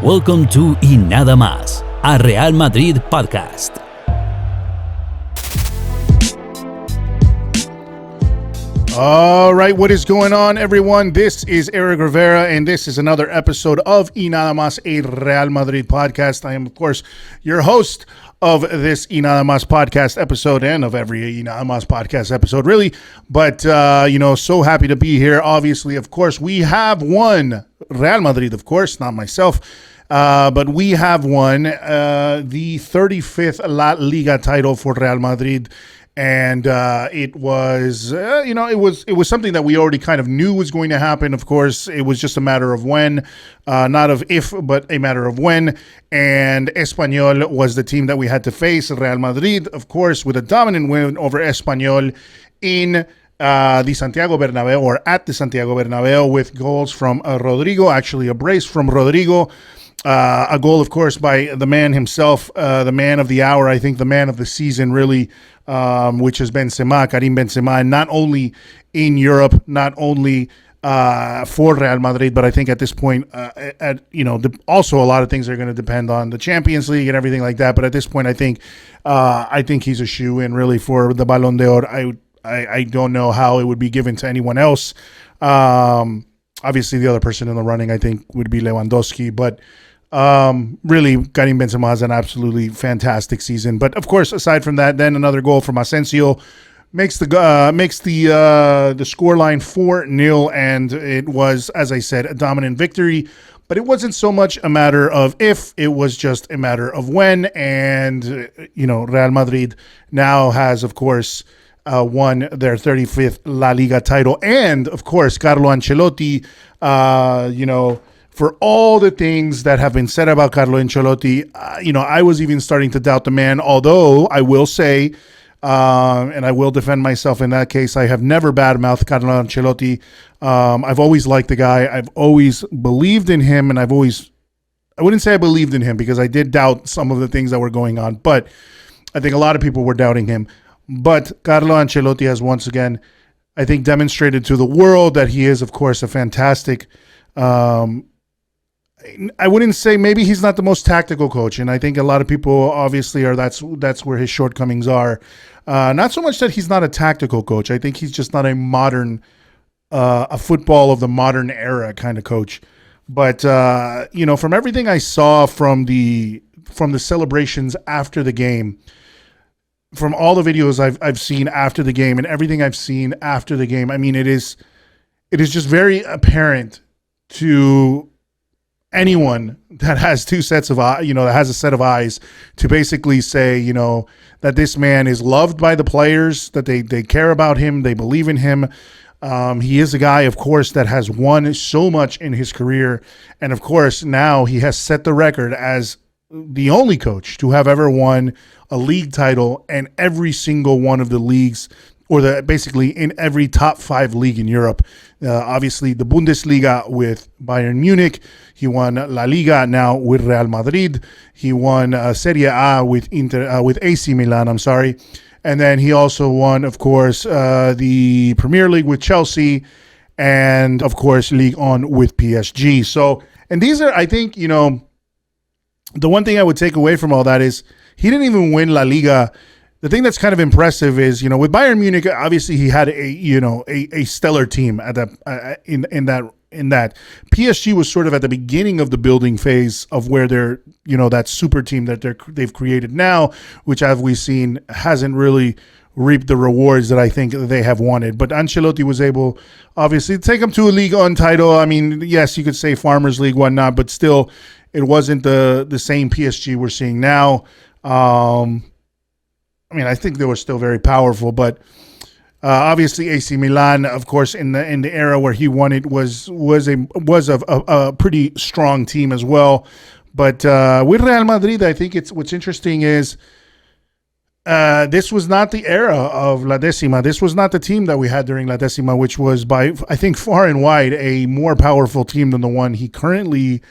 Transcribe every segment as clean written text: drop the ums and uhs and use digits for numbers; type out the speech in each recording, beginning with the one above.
Welcome to Y Nada Más, a Real Madrid podcast. All right, what is going on, everyone? This is Eric Rivera, and this is another episode of Y Nada Más, a Real Madrid podcast. I am, of course, your host of this Y Nada Más podcast episode and of every Y Nada Más podcast episode, really. But, so happy to be here. Obviously, of course, we have won. Real Madrid, of course, not myself. But we have won the 35th LaLiga title for Real Madrid. And it was, it was something that we already kind of knew was going to happen. Of course, it was just a matter of when, not of if, but a matter of when. And Espanyol was the team that we had to face. Real Madrid, of course, with a dominant win over Espanyol in the Santiago Bernabeu, or at the Santiago Bernabeu, with goals from Rodrigo, actually a brace from Rodrigo. A goal, of course, by the man himself, the man of the hour, I think the man of the season, really, which is Benzema, Karim Benzema, and not only in Europe, not only for Real Madrid, but I think at this point, also a lot of things are going to depend on the Champions League and everything like that. But at this point, I think he's a shoe-in really for the Ballon d'Or. I don't know how it would be given to anyone else. Obviously, the other person in the running, I think, would be Lewandowski, but really, Karim Benzema has an absolutely fantastic season. But of course, aside from that, then another goal from Asensio makes the scoreline 4-0, and it was, as I said, a dominant victory. But it wasn't so much a matter of if; it was just a matter of when. And Real Madrid now has, of course, won their 35th La Liga title, and of course, Carlo Ancelotti, for all the things that have been said about Carlo Ancelotti, I was even starting to doubt the man, although I will say, and I will defend myself in that case, I have never badmouthed Carlo Ancelotti. I've always liked the guy. I've always believed in him, and I wouldn't say I believed in him because I did doubt some of the things that were going on, but I think a lot of people were doubting him. But Carlo Ancelotti has once again, I think, demonstrated to the world that he is, of course, a fantastic I wouldn't say, maybe he's not the most tactical coach, and I think a lot of people obviously that's where his shortcomings are. Not so much that he's not a tactical coach. I think he's just not a modern, a football of the modern era kind of coach. But from everything I saw from the celebrations after the game, from all the videos I've seen after the game, and everything I've seen after the game, I mean, it is just very apparent to anyone that has two sets of eyes, that has a set of eyes, to basically say, that this man is loved by the players, that they care about him, they believe in him. He is a guy, of course, that has won so much in his career. And of course, now he has set the record as the only coach to have ever won a league title in every single one of the leagues, or basically in every top 5 league in Europe. Obviously, the Bundesliga with Bayern Munich. He won LaLiga now with Real Madrid. He won Serie A with AC Milan. And then he also won, of course, the Premier League with Chelsea, and of course, Ligue 1 with PSG. So, and these are, I think, the one thing I would take away from all that is he didn't even win La Liga. The thing that's kind of impressive is, with Bayern Munich, obviously he had a stellar team at that in that PSG was sort of at the beginning of the building phase of where they're, that super team that they've created now, which, as we've seen, hasn't really reaped the rewards that I think they have wanted. But Ancelotti was able, obviously, to take them to a Ligue 1 title. I mean, yes, you could say Farmers League, whatnot, but still, it wasn't the same PSG we're seeing now. I think they were still very powerful, but obviously AC Milan, of course, in the era where he won it, was a pretty strong team as well. But with Real Madrid, I think what's interesting is this was not the era of La Decima. This was not the team that we had during La Decima, which was by, I think, far and wide a more powerful team than the one he currently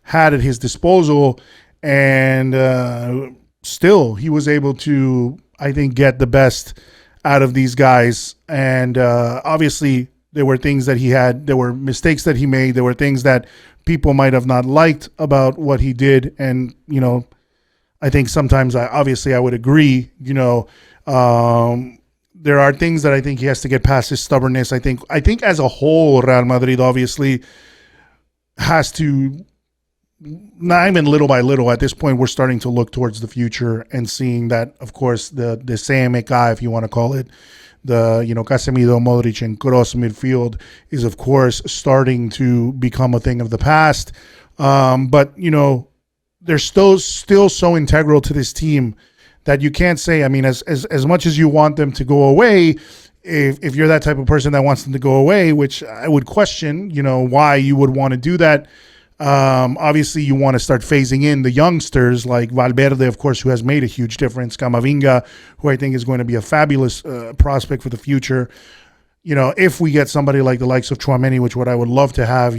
had at his disposal. And still, he was able to, I think, get the best out of these guys. And obviously, There were things that he had. There were mistakes that he made. There were things that people might have not liked about what he did. And, I think sometimes I would agree, there are things that I think he has to get past his stubbornness. I think as a whole, Real Madrid obviously has to, not even little by little, at this point, we're starting to look towards the future and seeing that, of course, the CMK, if you want to call it, the, Casemiro, Modric, and Kroos midfield is, of course, starting to become a thing of the past. But, they're still so integral to this team that you can't say, as much as you want them to go away, if you're that type of person that wants them to go away, which I would question, why you would want to do that. Obviously, you want to start phasing in the youngsters like Valverde, of course, who has made a huge difference. Camavinga, who I think is going to be a fabulous prospect for the future. If we get somebody like the likes of Tchouaméni, which what I would love to have,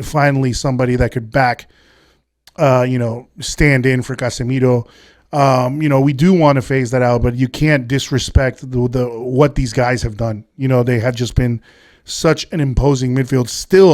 finally somebody that could stand in for Casemiro. We do want to phase that out, but you can't disrespect what these guys have done. They have just been such an imposing midfield still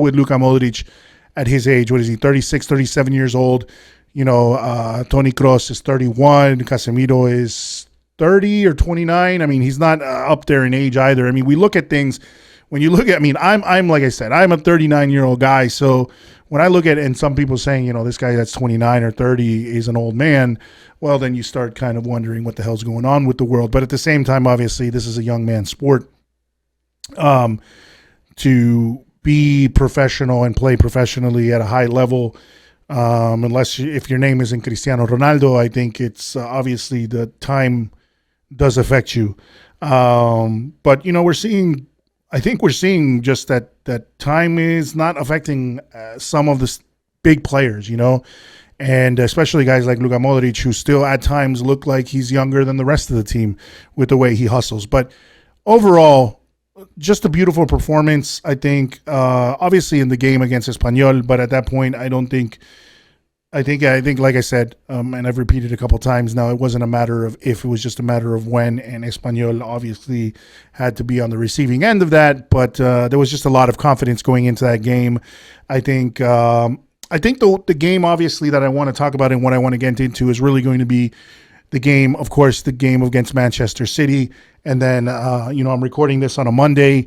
with Luka Modric at his age. What is he, 36, 37 years old? Toni Kroos is 31. Casemiro is 30 or 29. He's not up there in age either. We look at things. When you look at, I'm like I said, I'm a 39-year-old guy. So when I look at, and some people saying, this guy that's 29 or 30 is an old man, well, then you start kind of wondering what the hell's going on with the world. But at the same time, obviously, this is a young man's sport. To be professional and play professionally at a high level, if your name isn't Cristiano Ronaldo, I think it's obviously the time does affect you. But we're seeing just that time is not affecting some of the big players, and especially guys like Luka Modric, who still at times look like he's younger than the rest of the team with the way he hustles. But overall, just a beautiful performance, I think, obviously in the game against Espanyol, but at that point, I think, like I said, and I've repeated a couple times now, it wasn't a matter of if, it was just a matter of when, and Espanyol obviously had to be on the receiving end of that, but there was just a lot of confidence going into that game. I think the game, obviously, that I want to talk about and what I want to get into is really going to be the game, of course, the game against Manchester City. And then, I'm recording this on a Monday.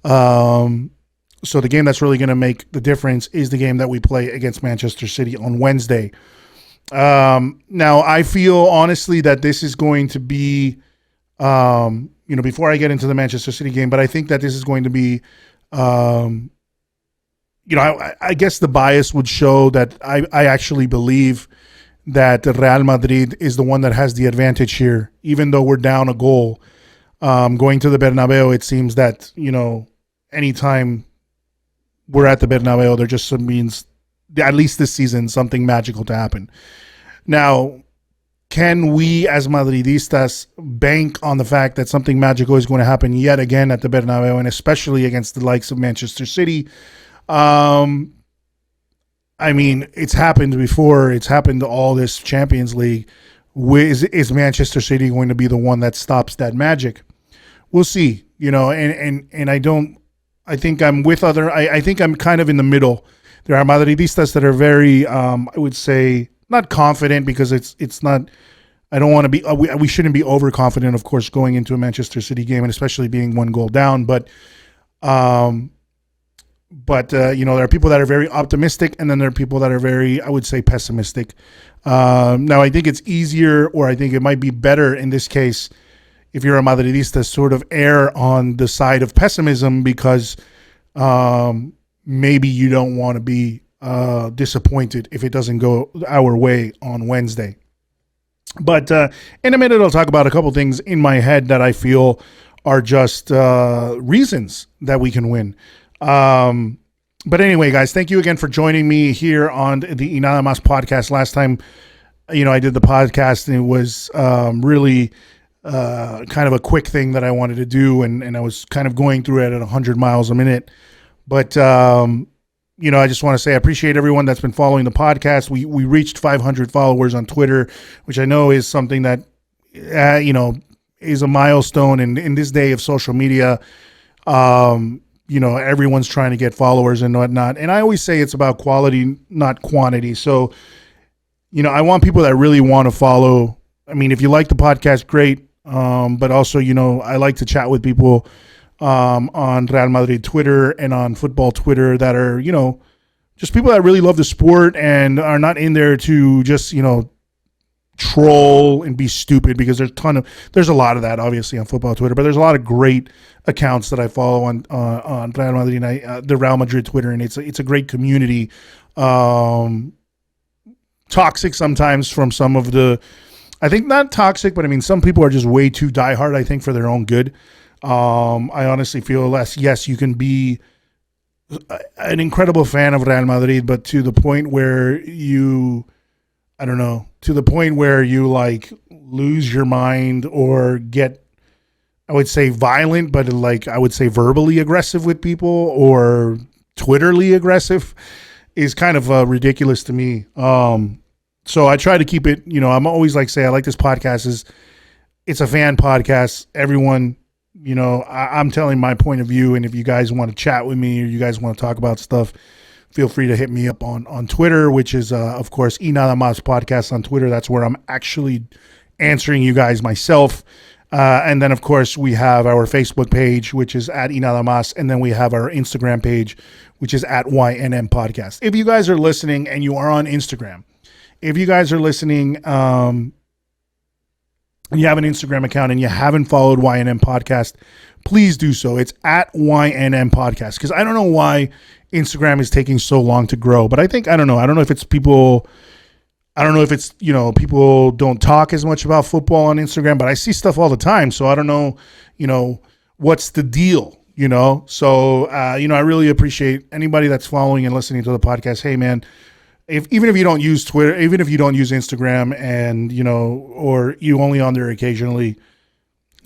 So the game that's really going to make the difference is the game that we play against Manchester City on Wednesday. Now, I feel, honestly, that this is going to be, before I get into the Manchester City game, but I think that this is going to be, I guess the bias would show that I actually believe that Real Madrid is the one that has the advantage here, even though we're down a goal. Going to the Bernabeu, it seems that, anytime we're at the Bernabeu, there just means, at least this season, something magical to happen. Now, can we as Madridistas bank on the fact that something magical is going to happen yet again at the Bernabeu, and especially against the likes of Manchester City? It's happened before. It's happened to all this Champions League. Is Manchester City going to be the one that stops that magic? We'll see. I think I'm kind of in the middle. There are Madridistas that are very, I would say, not confident, because it's not. I don't want to be. We shouldn't be overconfident, of course, going into a Manchester City game, and especially being one goal down. But there are people that are very optimistic, and then there are people that are very, I would say, pessimistic. Now, I think it's easier, or I think it might be better in this case, if you're a Madridista, sort of err on the side of pessimism, because maybe you don't want to be disappointed if it doesn't go our way on Wednesday. But in a minute, I'll talk about a couple things in my head that I feel are just reasons that we can win. But anyway, guys, thank you again for joining me here on the Y Nada Más podcast. Last time, I did the podcast, and it was really kind of a quick thing that I wanted to do, and I was kind of going through it at 100 miles a minute. But, I just want to say I appreciate everyone that's been following the podcast. We reached 500 followers on Twitter, which I know is something that, is a milestone in this day of social media. Everyone's trying to get followers and whatnot. And I always say it's about quality, not quantity. So, I want people that really want to follow. I mean, if you like the podcast, great. But also, I like to chat with people on Real Madrid Twitter and on football Twitter that are, just people that really love the sport and are not in there to just, troll and be stupid, because there's a lot of that obviously on football Twitter, but there's a lot of great accounts that I follow on Real Madrid, the Real Madrid Twitter, and it's a great community. Toxic sometimes from some of the, I think not toxic, but I mean some people are just way too diehard, I think, for their own good. I honestly feel yes, you can be an incredible fan of Real Madrid, but to the point where you like lose your mind or get, I would say violent, but like I would say verbally aggressive with people or Twitterly aggressive is kind of ridiculous to me. So I try to keep it, I'm always like say I like this podcast it's a fan podcast. Everyone, I'm telling my point of view, and if you guys want to chat with me or you guys want to talk about stuff, feel free to hit me up on Twitter, which is, of course, Nada Mas Podcast on Twitter. That's where I'm actually answering you guys myself. And then, of course, we have our Facebook page, which is at Nada Mas. And then we have our Instagram page, which is at YNM Podcast. If you guys are listening and you are on Instagram, if you guys are listening, you have an Instagram account and you haven't followed YNM Podcast, please do so. It's at YNM Podcast, because I don't know why Instagram is taking so long to grow, but I don't know if it's people, people don't talk as much about football on Instagram, but I see stuff all the time. So I don't know, what's the deal, So, I really appreciate anybody that's following and listening to the podcast. Hey man, even if you don't use Twitter, even if you don't use Instagram and, or you only on there occasionally,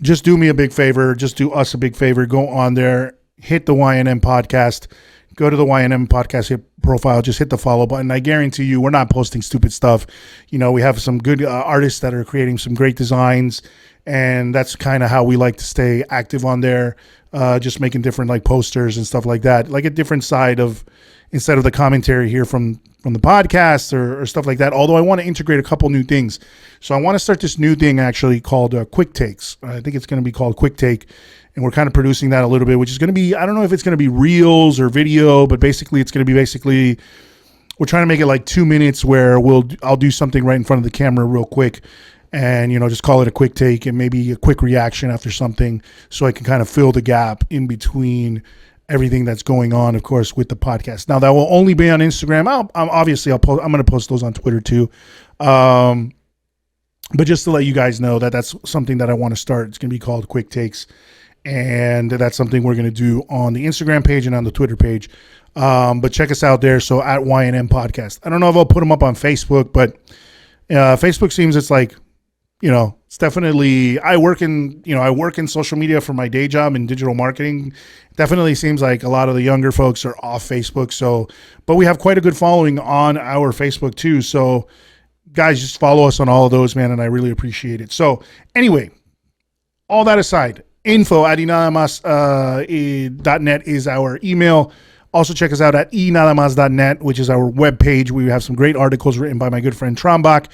just do me a big favor. Just do us a big favor. Go on there, hit the YNM Podcast, go to the YNM Podcast profile, just hit the follow button. I guarantee you we're not posting stupid stuff. We have some good artists that are creating some great designs, and that's kind of how we like to stay active on there, just making different like posters and stuff like that, like a different side of, instead of the commentary here from the podcast or stuff like that. Although I want to integrate a couple new things. So I want to start this new thing actually called Quick Takes. I think it's going to be called Quick Take. And we're kind of producing that a little bit, which is going to be, I don't know if it's going to be reels or video, but basically it's going to be we're trying to make it like 2 minutes where I'll do something right in front of the camera real quick and, just call it a quick take and maybe a quick reaction after something, so I can kind of fill the gap in between everything that's going on, of course, with the podcast. Now that will only be on Instagram. I'm going to post those on Twitter too. But just to let you guys know that's something that I want to start. It's going to be called Quick Takes. And that's something we're going to do on the Instagram page and on the Twitter page. But check us out there. So at YNM Podcast. I don't know if I'll put them up on Facebook, but Facebook seems it's like, it's definitely, I work in social media for my day job in digital marketing. Definitely seems like a lot of the younger folks are off Facebook. So, but we have quite a good following on our Facebook too. So guys, just follow us on all of those, man. And I really appreciate it. So anyway, all that aside, info@inadamas.net is our email. Also check us out at enadamas.net, which is our webpage. We have some great articles written by my good friend Trambach,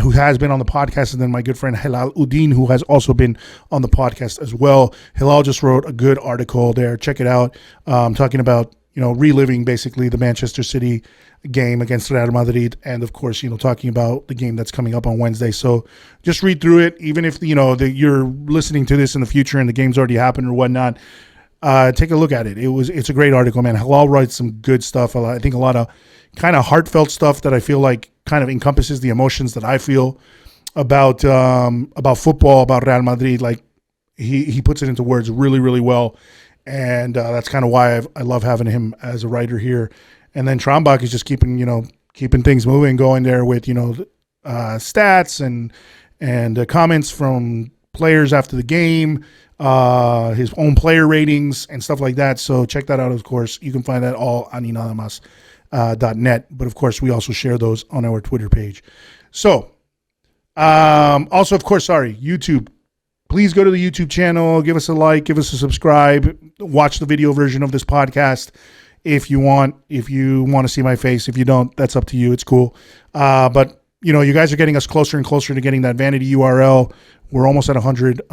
who has been on the podcast, and then my good friend Hilal Udin, who has also been on the podcast as well. Hilal just wrote a good article there. Check it out. Talking about, reliving basically the Manchester City game against Real Madrid, and of course, talking about the game that's coming up on Wednesday. So just read through it, even if you're listening to this in the future and the game's already happened or whatnot. Take a look at it. It's a great article, man. Halal writes some good stuff. I think a lot of kind of heartfelt stuff that I feel like kind of encompasses the emotions that I feel about football, about Real Madrid. Like he puts it into words really, really well, and that's kind of why I love having him as a writer here. And then Trambach is just keeping things moving, going there with stats and comments from players after the game. His own player ratings and stuff like that. So check that out, of course. You can find that all on enadamas.net. But of course, we also share those on our Twitter page. So, also, of course, YouTube. please go to the YouTube channel, give us a like, give us a subscribe, watch the video version of this podcast if you want. If you want to see my face, if you don't, that's up to you. It's cool. But you guys are getting us closer and closer to getting that vanity URL. We're almost at 100.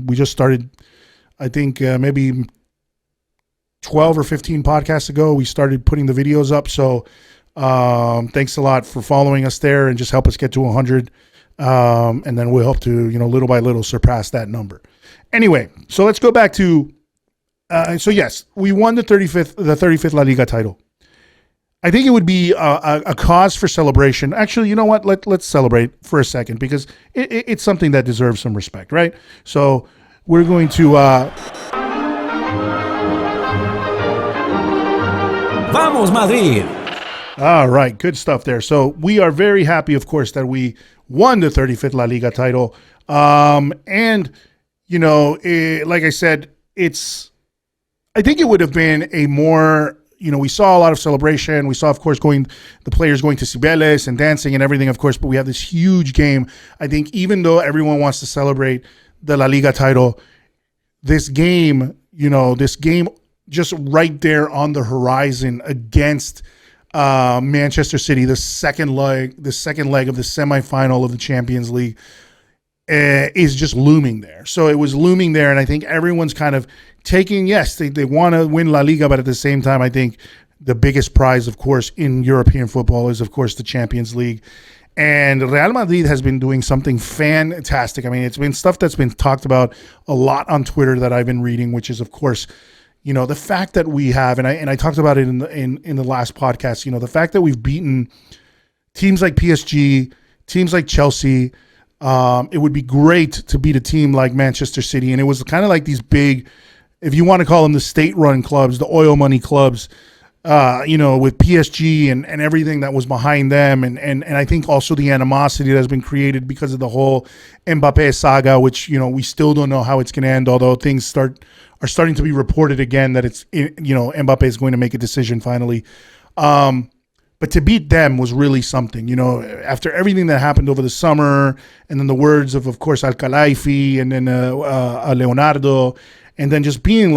We just started, I think, maybe 12 or 15 podcasts ago. We started putting the videos up. So thanks a lot for following us there and just help us get to 100. And then we'll hope to, little by little surpass that number. Anyway, so let's go back to, so yes, we won the 35th La Liga title. I think it would be a cause for celebration. Actually, you know what? Let's celebrate for a second because it's something that deserves some respect, right? So we're going to... Vamos, Madrid! All right, good stuff there. So we are very happy, of course, that we won the 35th La Liga title. And, like I said, I think it would have been a more, we saw a lot of celebration. We saw, of course, the players going to Cibeles and dancing and everything, of course, but we have this huge game. I think even though everyone wants to celebrate the La Liga title, this game just right there on the horizon against Manchester City, the second leg of the semifinal of the Champions League, is just looming there. So it was looming there, and I think everyone's kind of taking, yes, they want to win La Liga, but at the same time, I think the biggest prize, of course, in European football is, of course, the Champions League. And Real Madrid has been doing something fantastic. I mean, it's been stuff that's been talked about a lot on Twitter that I've been reading, which is, of course, the fact that we have, and I talked about it in the last podcast, the fact that we've beaten teams like PSG, teams like Chelsea. It would be great to beat a team like Manchester City. And it was kind of like these big, if you want to call them the state-run clubs, the oil money clubs, with PSG and everything that was behind them. And I think also the animosity that has been created because of the whole Mbappe saga, which, we still don't know how it's going to end, although things are starting to be reported again that it's, Mbappe is going to make a decision finally. But to beat them was really something, after everything that happened over the summer, and then the words of course, Al-Khelaifi, and then Leonardo, and then just being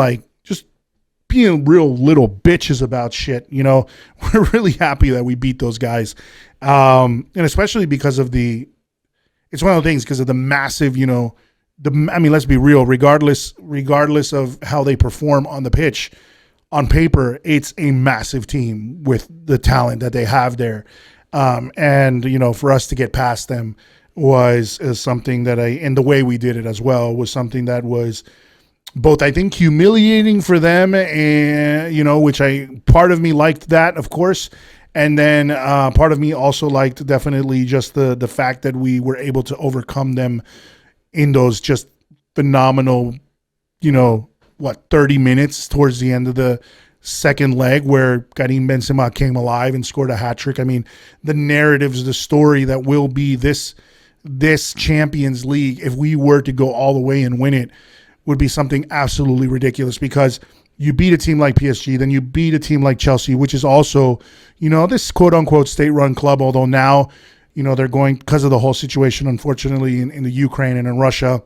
real little bitches about shit, we're really happy that we beat those guys. And especially because of it's one of the things, because of the massive, let's be real, regardless of how they perform on the pitch, on paper, it's a massive team with the talent that they have there. And, for us to get past them was something that and the way we did it as well was something that was both, I think, humiliating for them and, which part of me liked that, of course. And then part of me also liked definitely just the fact that we were able to overcome them in those just phenomenal, 30 minutes towards the end of the second leg where Karim Benzema came alive and scored a hat trick. I mean, the narratives, the story that will be this Champions League, if we were to go all the way and win it, would be something absolutely ridiculous, because you beat a team like PSG, then you beat a team like Chelsea, which is also, this quote unquote state-run club, although now, they're going, because of the whole situation, unfortunately, in the Ukraine and in Russia,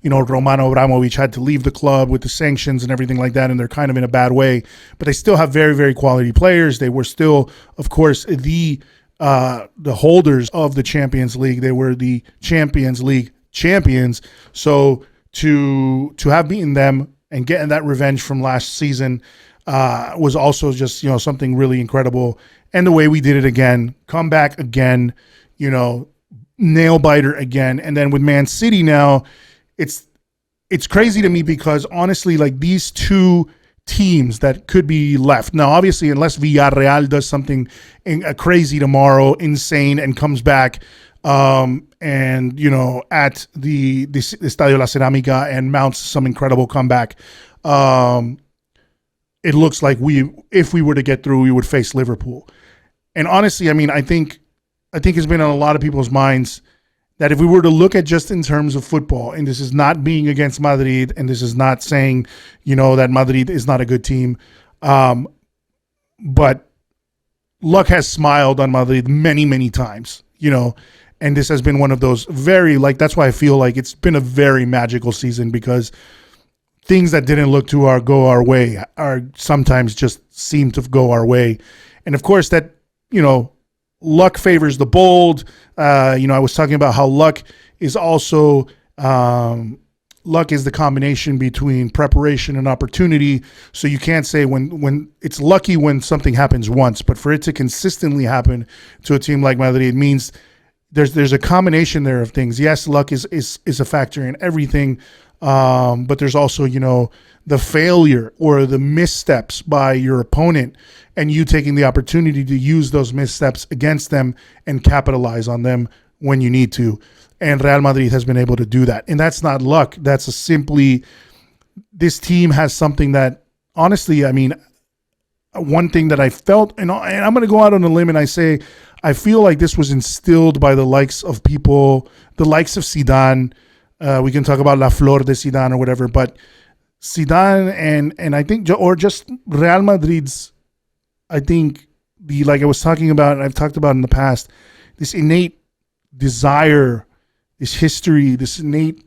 Romano Abramovich had to leave the club with the sanctions and everything like that, and they're kind of in a bad way. But they still have very, very quality players. They were still, of course, the holders of the Champions League. They were the Champions League champions. So to have beaten them and getting that revenge from last season was also just, something really incredible. And the way we did it again, come back again, nail biter again. And then with Man City now, it's crazy to me because honestly, like these two teams that could be left now, obviously, unless Villarreal does something crazy tomorrow, insane, and comes back, and at the Estadio La Cerámica and mounts some incredible comeback, it looks like if we were to get through, we would face Liverpool. And honestly, I mean, I think it's been on a lot of people's minds that if we were to look at just in terms of football, and this is not being against Madrid, and this is not saying, that Madrid is not a good team, but luck has smiled on Madrid many, many times, And this has been one of those very, like, that's why I feel like it's been a very magical season, because things that didn't look to go our way are sometimes just seem to go our way. And of course that, luck favors the bold. I was talking about how luck is also, luck is the combination between preparation and opportunity. So you can't say when it's lucky when something happens once, but for it to consistently happen to a team like Madrid means there's a combination there of things. Yes, luck is a factor in everything, but there's also, the failure or the missteps by your opponent, and you taking the opportunity to use those missteps against them and capitalize on them when you need to. And Real Madrid has been able to do that. And that's not luck. That's simply, this team has something that, honestly, one thing that I felt, and I'm going to go out on a limb and I say, I feel like this was instilled by the likes of Zidane. We can talk about La Flor de Zidane or whatever, but Zidane and I think, or just Real Madrid's, I think, like I was talking about, and I've talked about in the past, this innate desire, this history, this innate,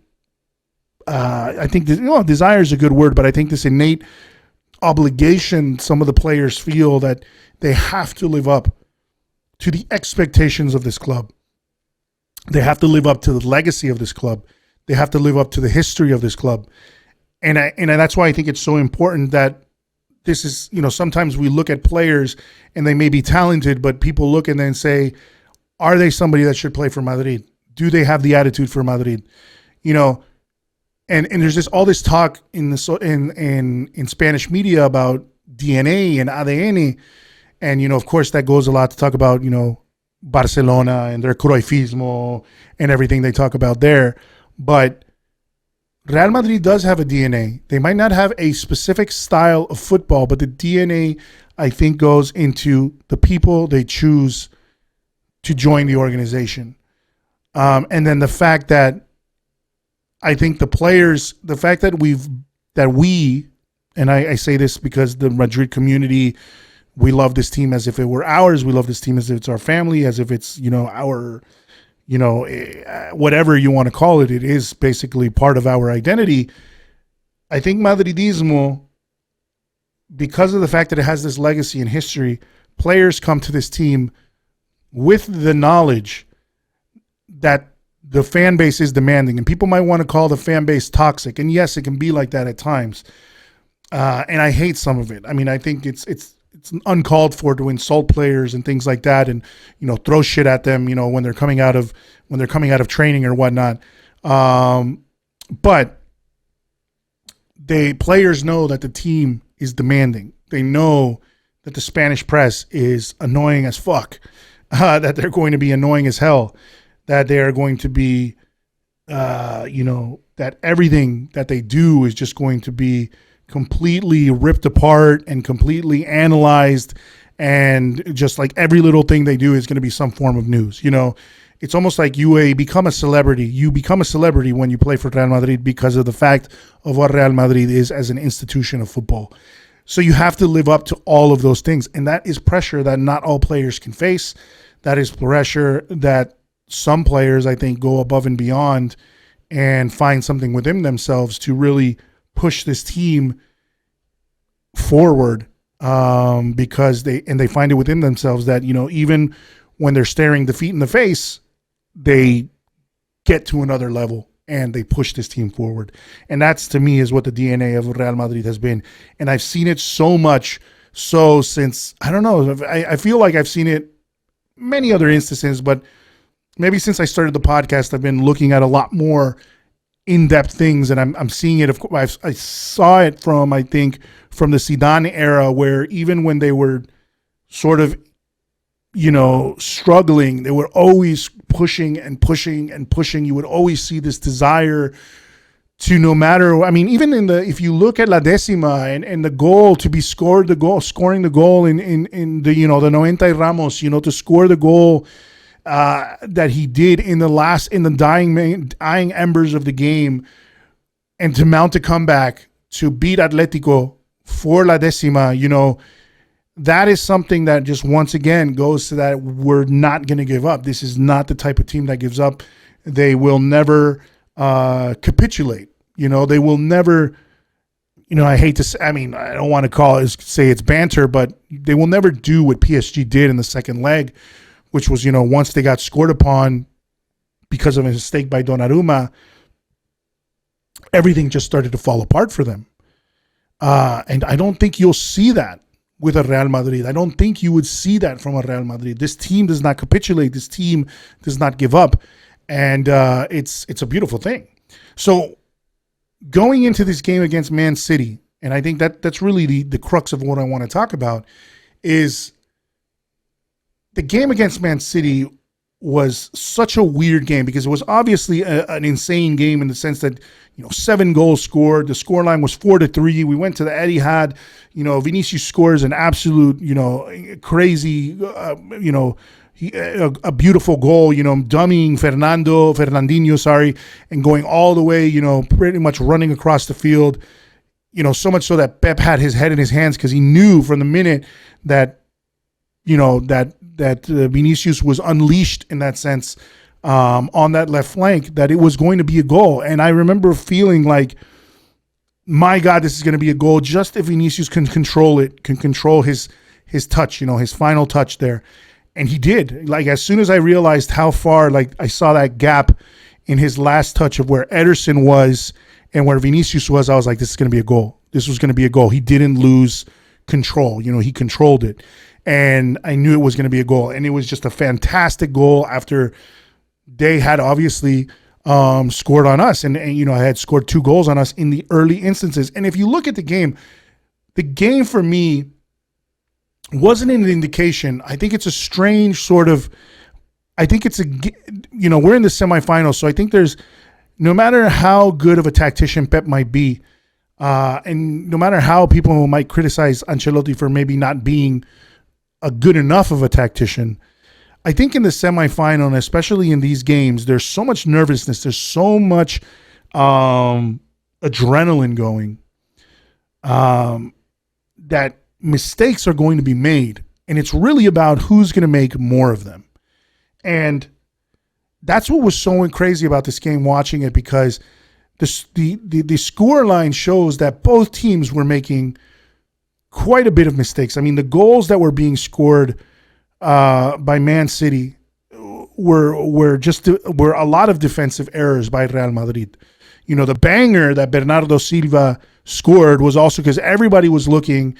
I think, desire is a good word, but I think this innate obligation some of the players feel that they have to live up to the expectations of this club. They have to live up to the legacy of this club. They have to live up to the history of this club. And that's why I think it's so important that this is, sometimes we look at players and they may be talented, but people look and then say, are they somebody that should play for Madrid? Do they have the attitude for Madrid? And there's all this talk in Spanish media about DNA and ADN. And, of course, that goes a lot to talk about, Barcelona and their Cruyffismo and everything they talk about there. But Real Madrid does have a DNA. They might not have a specific style of football, but the DNA, I think, goes into the people they choose to join the organization. And then the fact that I think the players, the fact that we, and I say this because the Madrid community, we love this team as if it were ours. We love this team as if it's our family, as if it's, our, whatever you want to call it. It is basically part of our identity. I think Madridismo, because of the fact that it has this legacy and history, players come to this team with the knowledge that the fan base is demanding. And people might want to call the fan base toxic. And yes, it can be like that at times. And I hate some of it. I think it's uncalled for to insult players and things like that, and throw shit at them, when they're coming out of training or whatnot. But players know that the team is demanding. They know that the Spanish press is annoying as fuck, that they're going to be annoying as hell, that they are going to be, that everything that they do is just going to be completely ripped apart and completely analyzed, and just like every little thing they do is going to be some form of news. It's almost like you become a celebrity. You become a celebrity when you play for Real Madrid because of the fact of what Real Madrid is as an institution of football. So you have to live up to all of those things, and that is pressure that not all players can face. That is pressure that some players, I think, go above and beyond and find something within themselves to really push this team forward, because they find it within themselves that, even when they're staring defeat in the face, they get to another level and they push this team forward. And that's, to me, is what the DNA of Real Madrid has been. And I've seen it so much so since, I don't know, I feel like I've seen it many other instances, but maybe since I started the podcast, I've been looking at a lot more in-depth things, and I'm seeing it. Of course, I saw it from the Zidane era, where even when they were sort of, struggling, they were always pushing and pushing and pushing. You would always see this desire to, no matter, even if you look at La Décima and the goal to be scoring the goal in the, the 90 Ramos, to score the goal that he did in the dying embers of the game, and to mount a comeback to beat Atletico for La Décima, that is something that just once again goes to that we're not going to give up. This is not the type of team that gives up. They will never capitulate. They will never. I hate to say, I don't want to say it's banter, but they will never do what PSG did in the second leg, which was, once they got scored upon because of a mistake by Donnarumma, everything just started to fall apart for them. And I don't think you'll see that with a Real Madrid. I don't think you would see that from a Real Madrid. This team does not capitulate. This team does not give up. And it's a beautiful thing. So going into this game against Man City, and I think that's really the crux of what I want to talk about, is the game against Man City was such a weird game because it was obviously an insane game in the sense that 7 goals scored. The scoreline was 4-3. We went to the Etihad. Vinicius scores an absolute crazy a beautiful goal. Dummying Fernandinho, and going all the way. Pretty much running across the field. So much so that Pep had his head in his hands because he knew from the minute that that Vinicius was unleashed in that sense on that left flank, that it was going to be a goal. And I remember feeling like, my God, this is going to be a goal just if Vinicius can control it, can control his touch, his final touch there. And he did. Like, as soon as I realized how far, I saw that gap in his last touch of where Ederson was and where Vinicius was, I was like, this is going to be a goal. This was going to be a goal. He didn't lose control. He controlled it. And I knew it was going to be a goal. And it was just a fantastic goal after they had obviously scored on us. And I had scored 2 goals on us in the early instances. And if you look at the game for me wasn't an indication. I think it's a strange sort of, we're in the semifinals. So I think there's, no matter how good of a tactician Pep might be, and no matter how people might criticize Ancelotti for maybe not being a good enough of a tactician, I think in the semifinal, and especially in these games, there's so much nervousness. There's so much adrenaline going that mistakes are going to be made. And it's really about who's going to make more of them. And that's what was so crazy about this game, watching it, because the score line shows that both teams were making quite a bit of mistakes. I mean, the goals that were being scored by Man City were a lot of defensive errors by Real Madrid. The banger that Bernardo Silva scored was also because everybody was looking,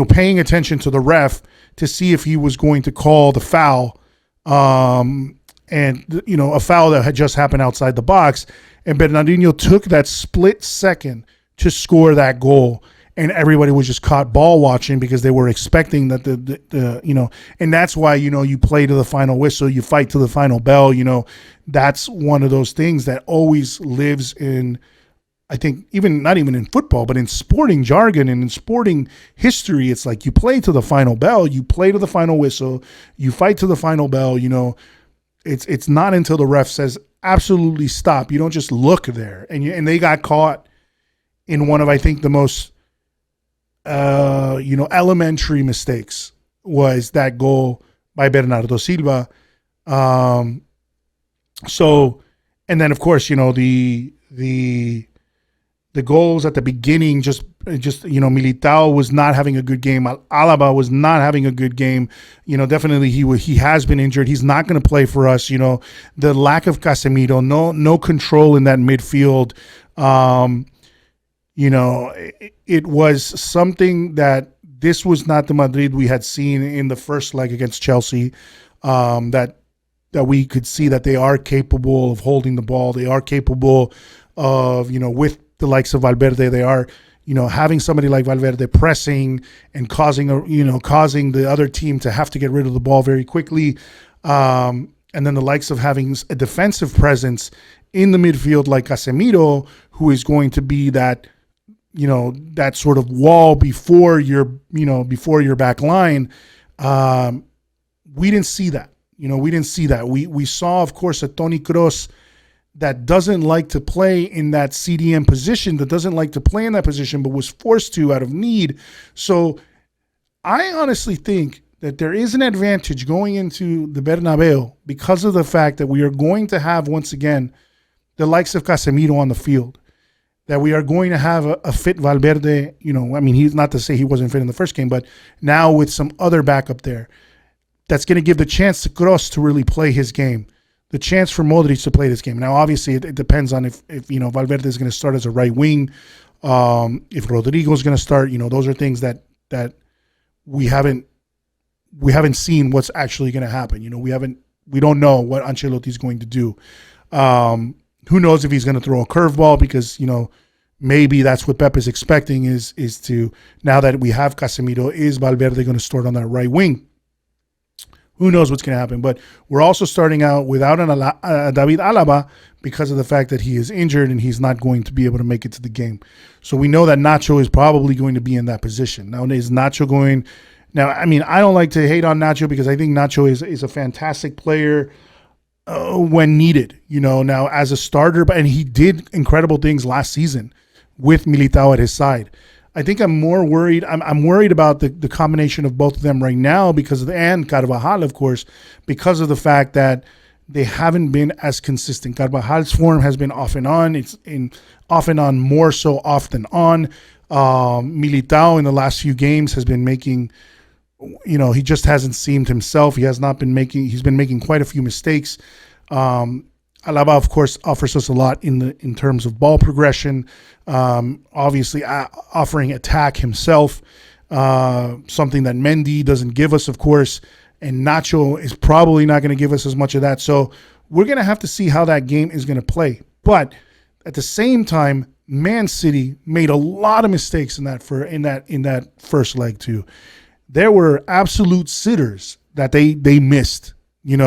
paying attention to the ref to see if he was going to call the foul, and a foul that had just happened outside the box. And Bernardinho took that split second to score that goal. And everybody was just caught ball watching because they were expecting that and that's why, you play to the final whistle, you fight to the final bell. That's one of those things that always lives in, I think, not even in football, but in sporting jargon and in sporting history. It's like you play to the final bell, you play to the final whistle, you fight to the final bell. It's not until the ref says absolutely stop. You don't just look there. And they got caught in one of, I think, the most elementary mistakes was that goal by Bernardo Silva. And then of course, the goals at the beginning, just Militao was not having a good game. Alaba was not having a good game. Definitely he has been injured. He's not going to play for us. The lack of Casemiro, no control in that midfield. It was something that this was not the Madrid we had seen in the first leg against Chelsea, that we could see that they are capable of holding the ball. They are capable of, with the likes of Valverde, they are, having somebody like Valverde pressing and causing the other team to have to get rid of the ball very quickly. And then the likes of having a defensive presence in the midfield like Casemiro, who is going to be that, that sort of wall before your back line. We didn't see that. We saw, of course, a Toni Kroos that doesn't like to play in that CDM position, but was forced to out of need. So I honestly think that there is an advantage going into the Bernabeu because of the fact that we are going to have, once again, the likes of Casemiro on the field, that we are going to have a fit Valverde. He's not to say he wasn't fit in the first game, but now with some other backup there, that's going to give the chance to Kroos to really play his game, the chance for Modric to play this game. Now, obviously, it depends on if Valverde is going to start as a right wing, if Rodrigo is going to start. Those are things that we haven't seen what's actually going to happen. We don't know what Ancelotti is going to do. Who knows if he's going to throw a curveball, because maybe that's what Pep is expecting is to, now that we have Casemiro, is Valverde going to start on that right wing? Who knows what's going to happen? But we're also starting out without David Alaba because of the fact that he is injured and he's not going to be able to make it to the game. So we know that Nacho is probably going to be in that position. Now, is Nacho going? Now, I don't like to hate on Nacho because I think Nacho is a fantastic player when needed. Now as a starter, and he did incredible things last season with Militao at his side. I think I'm more worried. I'm worried about the combination of both of them right now and Carvajal, of course, because of the fact that they haven't been as consistent. Carvajal's form has been off and on. It's off and on, more so off than on. Militao in the last few games has been making, he just hasn't seemed himself. He's been making quite a few mistakes. Alaba, of course, offers us a lot in terms of ball progression. Obviously, offering attack himself, something that Mendy doesn't give us, of course, and Nacho is probably not going to give us as much of that. So we're going to have to see how that game is going to play. But at the same time, Man City made a lot of mistakes in that first leg too. There were absolute sitters that they missed. It's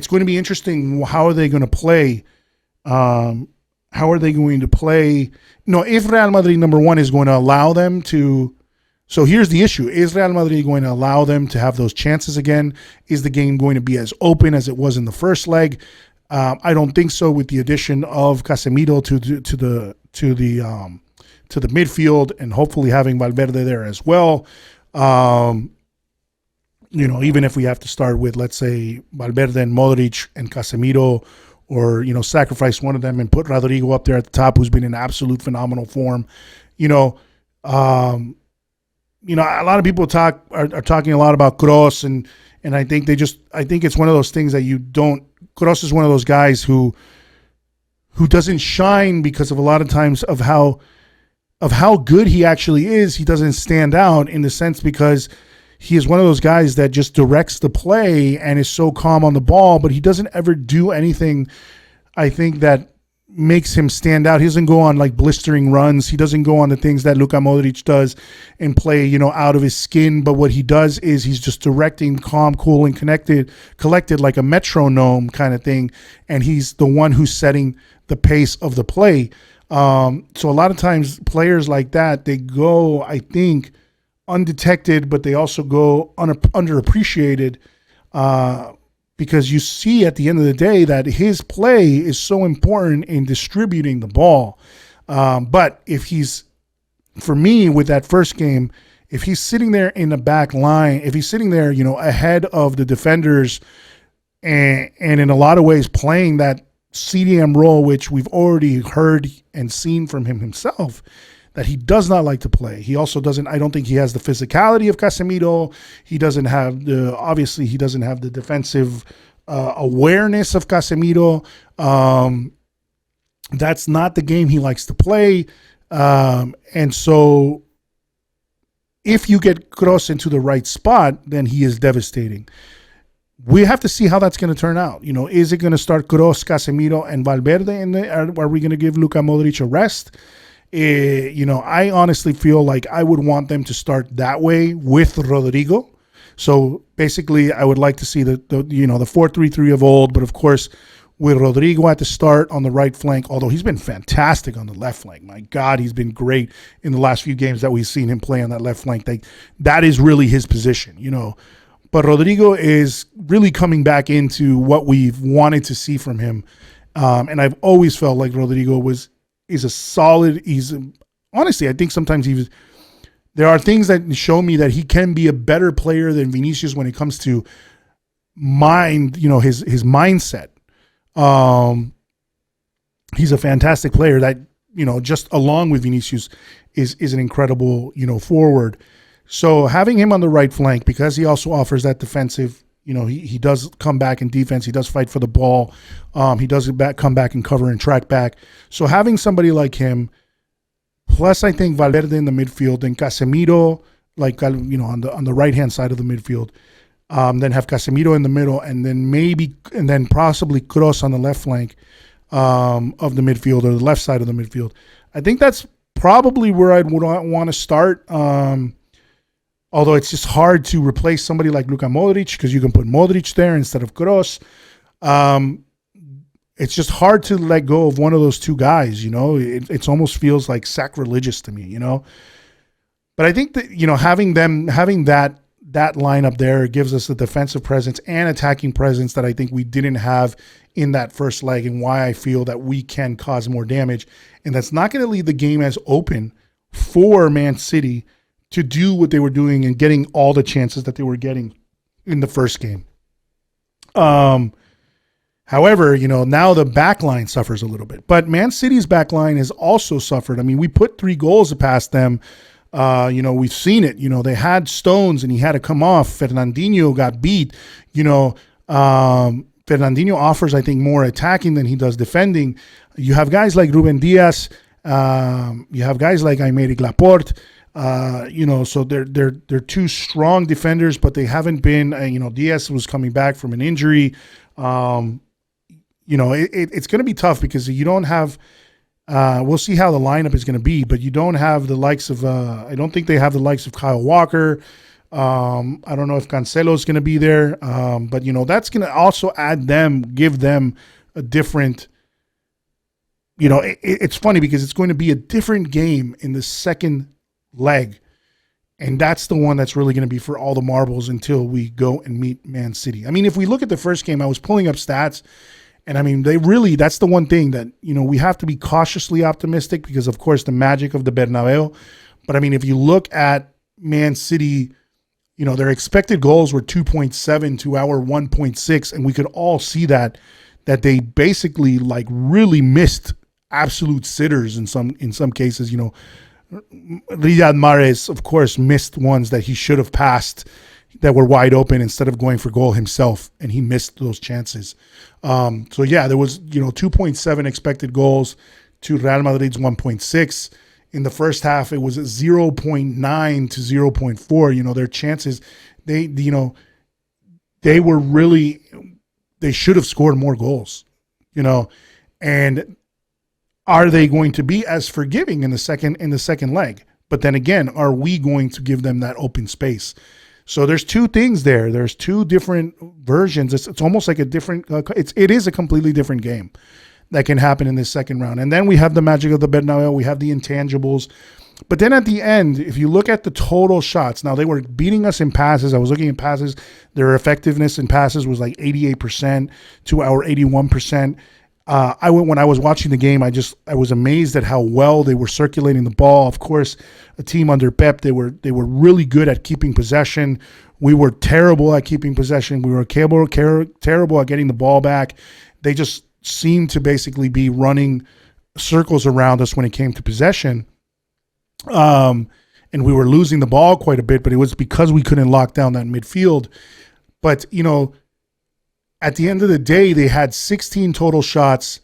going to be interesting. How are they going to play? If Real Madrid, number one, is going to allow them to. So here's the issue. Is Real Madrid going to allow them to have those chances again? Is the game going to be as open as it was in the first leg? I don't think so, with the addition of Casemiro to the midfield and hopefully having Valverde there as well. Even if we have to start with, let's say, Valverde and Modric and Casemiro, or, sacrifice one of them and put Rodrigo up there at the top, who's been in absolute phenomenal form. A lot of people are talking a lot about Kroos, and I think it's one of those things that Kroos is one of those guys who doesn't shine because of a lot of times of how good he actually is. He doesn't stand out in the sense because he is one of those guys that just directs the play and is so calm on the ball, but he doesn't ever do anything, I think, that makes him stand out. He doesn't go on like blistering runs. He doesn't go on the things that Luka Modric does and play, out of his skin. But what he does is he's just directing, calm, cool, and collected like a metronome kind of thing. And he's the one who's setting the pace of the play. So a lot of times players like that, they go, I think, undetected, but they also go underappreciated because you see at the end of the day that his play is so important in distributing the ball. But for me, with that first game, if he's sitting there in the back line, if he's sitting there, ahead of the defenders and in a lot of ways playing that CDM role, which we've already heard and seen from him himself, that he does not like to play. He also I don't think he has the physicality of Casemiro. He doesn't have the defensive awareness of Casemiro. That's not the game he likes to play. And so if you get Kroos into the right spot, then he is devastating. We have to see how that's going to turn out. Is it going to start Kroos, Casemiro, and Valverde in there? Are we going to give Luka Modric a rest? I honestly feel like I would want them to start that way with Rodrigo. So basically, I would like to see the 4-3-3 of old, but of course, with Rodrigo at the start on the right flank, although he's been fantastic on the left flank. My God, he's been great in the last few games that we've seen him play on that left flank. That is really his position, But Rodrigo is really coming back into what we've wanted to see from him. And I've always felt like Rodrigo is a solid. Honestly, I think sometimes he was there are things that show me that he can be a better player than Vinicius when it comes to his mindset. He's a fantastic player that, just along with Vinicius is an incredible, forward. So having him on the right flank, because he also offers that defensive, he does come back in defense. He does fight for the ball. He does come back and cover and track back. So having somebody like him, plus I think Valverde in the midfield and Casemiro, on the right-hand side of the midfield, then have Casemiro in the middle, and then possibly Kroos on the left flank of the midfield, or the left side of the midfield. I think that's probably where I'd want to start. Although it's just hard to replace somebody like Luka Modric, because you can put Modric there instead of Kroos. It's just hard to let go of one of those two guys. It almost feels like sacrilegious to me. But I think that having that lineup there gives us a defensive presence and attacking presence that I think we didn't have in that first leg, and why I feel that we can cause more damage. And that's not going to leave the game as open for Man City to do what they were doing and getting all the chances that they were getting in the first game. However, now the back line suffers a little bit. But Man City's back line has also suffered. I mean, we put 3 goals past them. We've seen it. They had Stones and he had to come off. Fernandinho got beat. Fernandinho offers, I think, more attacking than he does defending. You have guys like Ruben Diaz. You have guys like Aymeric Laporte. So they're 2 strong defenders, but they haven't been. Diaz was coming back from an injury. It's going to be tough because you don't have. We'll see how the lineup is going to be, but you don't have the likes of. I don't think they have the likes of Kyle Walker. I don't know if Cancelo is going to be there, but that's going to also give them a different. It's funny because it's going to be a different game in the second leg, and that's the one that's really going to be for all the marbles until we go and meet Man City. I mean, if we look at the first game, I was pulling up stats, and I mean, that's the one thing that, we have to be cautiously optimistic because, of course, the magic of the Bernabeu. But I mean, if you look at Man City, their expected goals were 2.7 to our 1.6, and we could all see that they basically really missed absolute sitters in some cases. Riyad Mahrez, of course, missed ones that he should have passed that were wide open instead of going for goal himself, and he missed those chances. There was 2.7 expected goals to Real Madrid's 1.6. In the first half, it was 0.9 to 0.4. Their chances, they should have scored more goals, and are they going to be as forgiving in the second leg? But then again, are we going to give them that open space? So there's 2 things there. There's 2 different versions. It's almost like a different. It is a completely different game that can happen in this second round. And then we have the magic of the Bernabeu. We have the intangibles. But then at the end, if you look at the total shots, now they were beating us in passes. I was looking at passes. Their effectiveness in passes was like 88% to our 81%. When I was watching the game, I was amazed at how well they were circulating the ball. Of course, a team under Pep, they were really good at keeping possession. We were terrible at keeping possession. We were terrible at getting the ball back. They just seemed to basically be running circles around us when it came to possession. And we were losing the ball quite a bit, but it was because we couldn't lock down that midfield. But, at the end of the day, they had 16 total shots.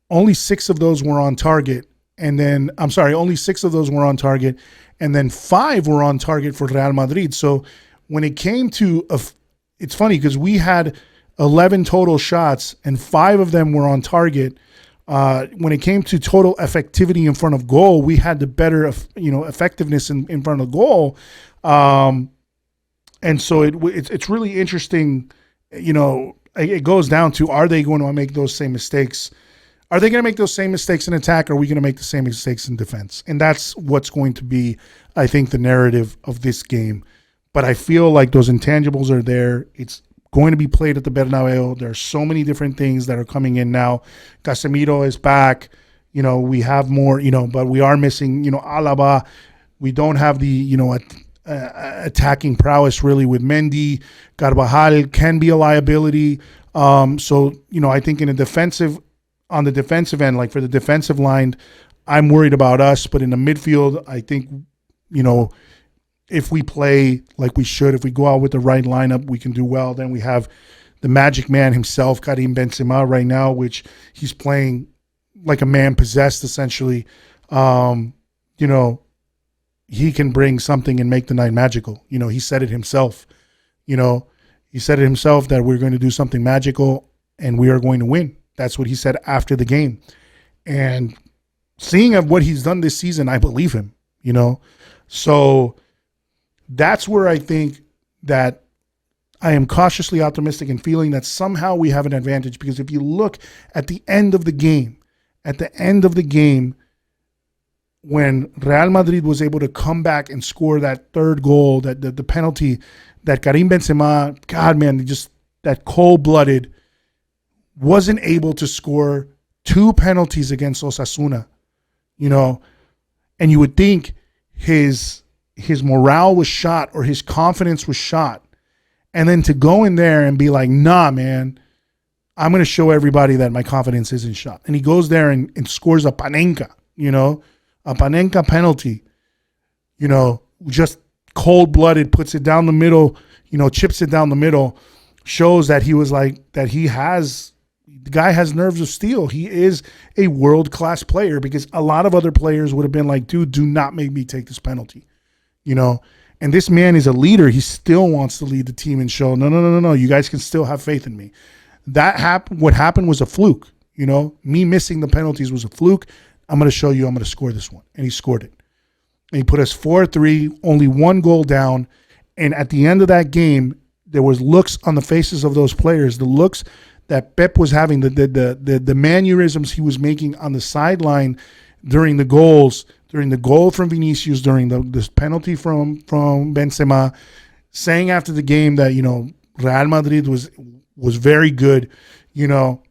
Only 6 of those were on target. Only 6 of those were on target. And then 5 were on target for Real Madrid. So when it came to, it's funny because we had 11 total shots and 5 of them were on target. When it came to total effectivity in front of goal, we had the better, effectiveness in front of goal. And so it's really interesting, it goes down to, are they going to make those same mistakes? Are they going to make those same mistakes in attack? Or are we going to make the same mistakes in defense? And that's what's going to be, I think, the narrative of this game. But I feel like those intangibles are there. It's going to be played at the Bernabeu. There are so many different things that are coming in now. Casemiro is back. We have more, but we are missing, Alaba. We don't have the, attacking prowess really with Mendy. Carvajal can be a liability. So, I think on the defensive end, like for the defensive line, I'm worried about us. But in the midfield, I think, if we play like we should, if we go out with the right lineup, we can do well. Then we have the magic man himself, Karim Benzema, right now, which he's playing like a man possessed, essentially. He can bring something and make the night magical. He said it himself. He said it himself that we're going to do something magical and we are going to win. That's what he said after the game. And seeing of what he's done this season, I believe him, So that's where I think that I am cautiously optimistic and feeling that somehow we have an advantage, because if you look at the end of the game, when Real Madrid was able to come back and score that third goal, that the penalty, that Karim Benzema, God, man, just that cold-blooded, wasn't able to score 2 penalties against Osasuna, and you would think his morale was shot or his confidence was shot. And then to go in there and be like, nah, man, I'm going to show everybody that my confidence isn't shot. And he goes there and scores a Panenka, a Panenka penalty, just cold-blooded, puts it down the middle, chips it down the middle, shows that he was like, that the guy has nerves of steel. He is a world-class player, because a lot of other players would have been like, dude, do not make me take this penalty, And this man is a leader. He still wants to lead the team and show, no, you guys can still have faith in me. What happened was a fluke, Me missing the penalties was a fluke. I'm going to show you I'm going to score this one. And he scored it. And he put us 4-3, only 1 goal down. And at the end of that game, there was looks on the faces of those players, the looks that Pep was having, the mannerisms he was making on the sideline during the goals, during the goal from Vinicius, during this penalty from Benzema, saying after the game that, Real Madrid was very good, and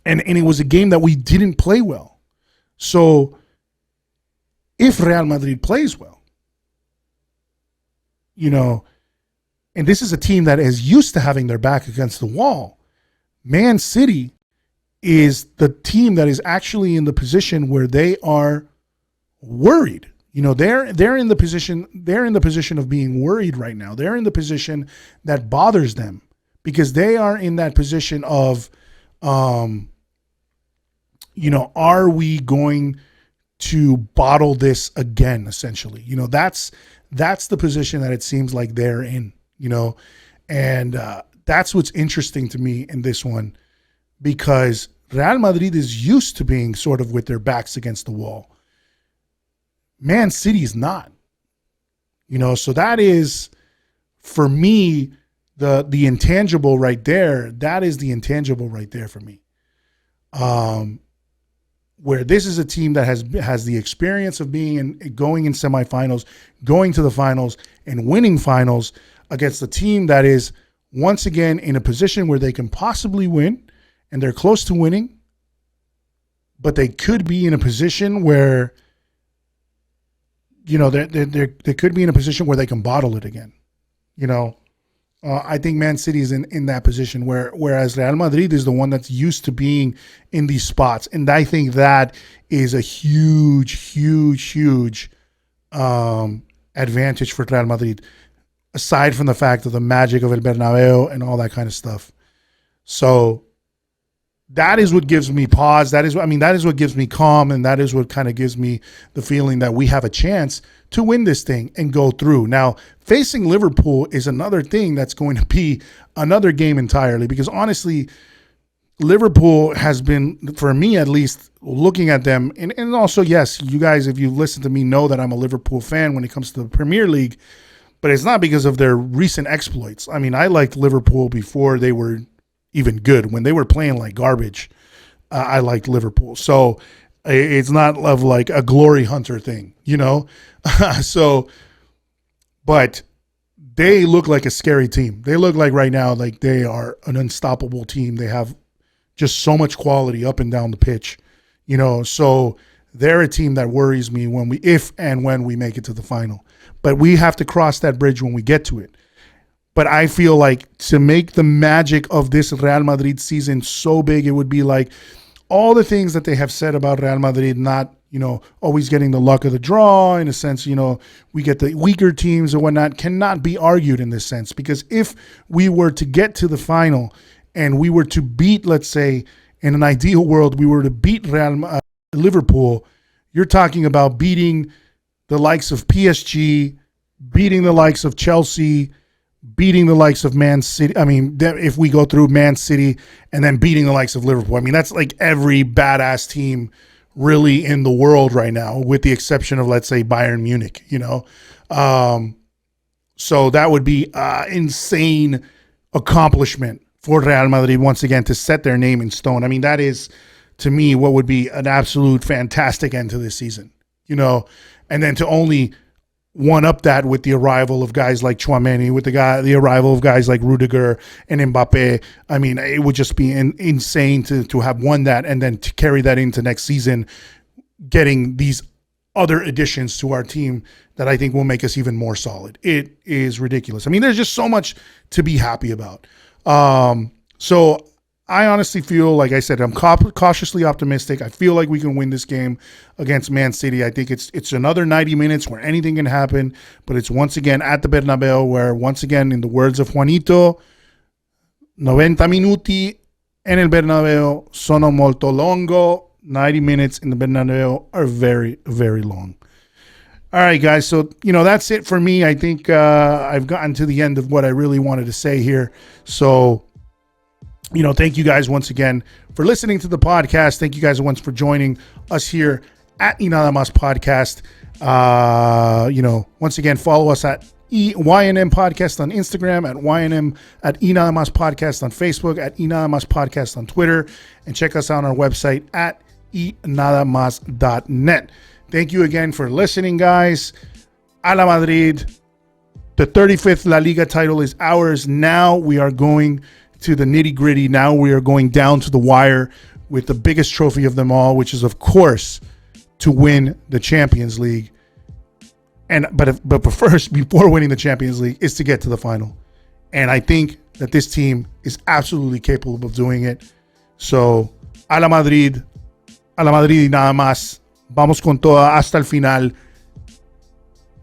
it was a game that we didn't play well. So if Real Madrid plays well, and this is a team that is used to having their back against the wall, Man City is the team that is actually in the position where they are worried. They're in the position of being worried right now. They're in the position that bothers them, because they are in that position of are we going to bottle this again, essentially? That's the position that it seems like they're in, and that's what's interesting to me in this one, because Real Madrid is used to being sort of with their backs against the wall. Man City is not, so that is, for me, the intangible right there. That is the intangible right there for me. Where this is a team that has the experience of going in semifinals, going to the finals, and winning finals against a team that is once again in a position where they can possibly win, and they're close to winning, but they could be in a position where, they could be in a position where they can bottle it again. I think Man City is in that position whereas Real Madrid is the one that's used to being in these spots. And I think that is a huge, huge, huge advantage for Real Madrid, aside from the fact of the magic of El Bernabeu and all that kind of stuff. So that is what gives me pause. That is what gives me calm, and that is what kind of gives me the feeling that we have a chance to win this thing and go through. Now, facing Liverpool is another thing that's going to be another game entirely, because honestly, Liverpool has been, for me at least, looking at them, and also, yes, you guys, if you listen to me, know that I'm a Liverpool fan when it comes to the Premier League, but it's not because of their recent exploits. I mean, I liked Liverpool before they were even good. When they were playing like garbage, I liked Liverpool. So it's not of like a glory hunter thing, So, but they look like a scary team. They look like right now, like they are an unstoppable team. They have just so much quality up and down the pitch, So they're a team that worries me if and when we make it to the final. But we have to cross that bridge when we get to it. But I feel like to make the magic of this Real Madrid season so big, it would be like all the things that they have said about Real Madrid, not, always getting the luck of the draw, in a sense, we get the weaker teams and whatnot, cannot be argued in this sense. Because if we were to get to the final and we were to beat, let's say, in an ideal world, we were to beat Liverpool, you're talking about beating the likes of PSG, beating the likes of Chelsea, beating the likes of Man City. I mean, if we go through Man City and then beating the likes of Liverpool, I mean, that's like every badass team really in the world right now, with the exception of, let's say, Bayern Munich, So that would be insane accomplishment for Real Madrid once again to set their name in stone. I mean, that is, to me, what would be an absolute fantastic end to this season, and then to only one up that with the arrival of guys like Tchouaméni, with the arrival of guys like Rudiger and Mbappe. I mean, it would just be insane to have won that and then to carry that into next season, getting these other additions to our team that I think will make us even more solid. It is ridiculous. I mean, there's just so much to be happy about. So I honestly feel, like I said, I'm cautiously optimistic. I feel like we can win this game against Man City. I think it's another 90 minutes where anything can happen, but it's once again at the Bernabeu, where, once again, in the words of Juanito, 90 minuti en el Bernabeu sono molto longo. 90 minutes in the Bernabeu are very, very long. All right, guys. So, that's it for me. I think I've gotten to the end of what I really wanted to say here. So, thank you guys once again for listening to the podcast. Thank you guys once for joining us here at Y Nada Más Podcast. Once again, follow us at YNM Podcast on Instagram, at YNM at Y Nada Más Podcast on Facebook, at Y Nada Más Podcast on Twitter, and check us out on our website at ynadamas.net. Thank you again for listening, guys. A la Madrid. The 35th La Liga title is ours. Now we are going to the nitty gritty. Now we are going down to the wire with the biggest trophy of them all, which is, of course, to win the Champions League. But first, before winning the Champions League, is to get to the final. And I think that this team is absolutely capable of doing it. So, a la Madrid y nada más. Vamos con toda hasta el final.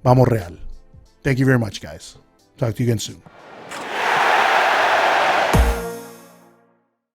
Vamos Real. Thank you very much, guys. Talk to you again soon.